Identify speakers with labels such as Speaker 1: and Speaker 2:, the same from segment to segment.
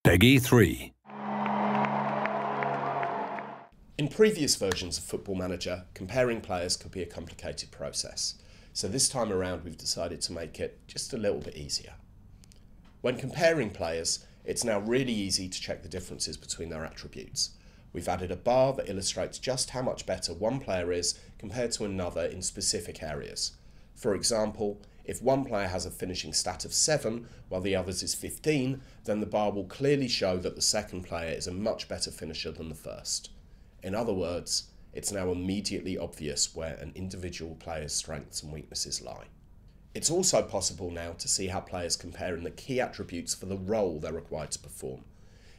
Speaker 1: Peggy 3.
Speaker 2: In previous versions of Football Manager, comparing players could be a complicated process, so this time around we've decided to make it just a little bit easier. When comparing players, it's now really easy to check the differences between their attributes. We've added a bar that illustrates just how much better one player is compared to another in specific areas. For example, if one player has a finishing stat of 7 while the other's is 15, then the bar will clearly show that the second player is a much better finisher than the first. In other words, it's now immediately obvious where an individual player's strengths and weaknesses lie. It's also possible now to see how players compare in the key attributes for the role they're required to perform.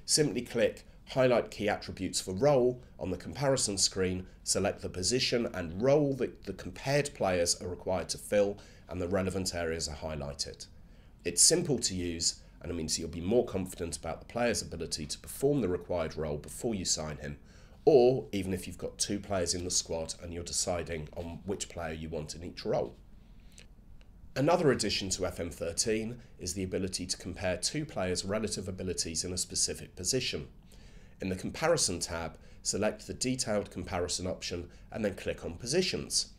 Speaker 2: Simply click Highlight Key Attributes for Role on the comparison screen, select the position and role that the compared players are required to fill, and the relevant areas are highlighted. It's simple to use, and it means you'll be more confident about the player's ability to perform the required role before you sign him, or even if you've got 2 players in the squad and you're deciding on which player you want in each role. Another addition to FM13 is the ability to compare 2 players' relative abilities in a specific position. In the Comparison tab, select the Detailed Comparison option and then click on Positions.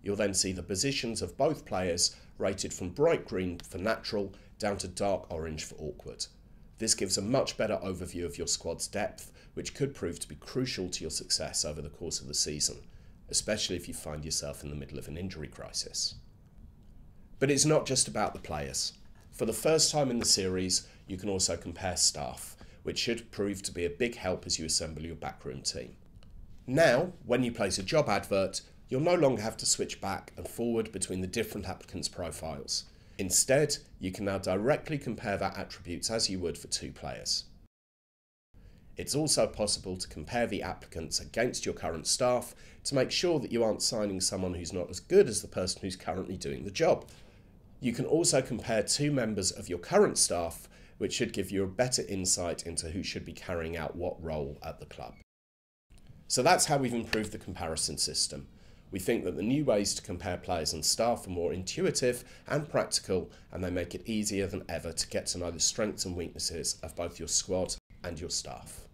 Speaker 2: You'll then see the positions of both players rated from bright green for natural down to dark orange for awkward. This gives a much better overview of your squad's depth, which could prove to be crucial to your success over the course of the season, especially if you find yourself in the middle of an injury crisis. But it's not just about the players. For the first time in the series, you can also compare staff, which should prove to be a big help as you assemble your backroom team. Now, when you place a job advert, you'll no longer have to switch back and forward between the different applicants' profiles. Instead, you can now directly compare their attributes as you would for 2 players. It's also possible to compare the applicants against your current staff to make sure that you aren't signing someone who's not as good as the person who's currently doing the job. You can also compare 2 members of your current staff, which should give you a better insight into who should be carrying out what role at the club. So that's how we've improved the comparison system. We think that the new ways to compare players and staff are more intuitive and practical, and they make it easier than ever to get to know the strengths and weaknesses of both your squad and your staff.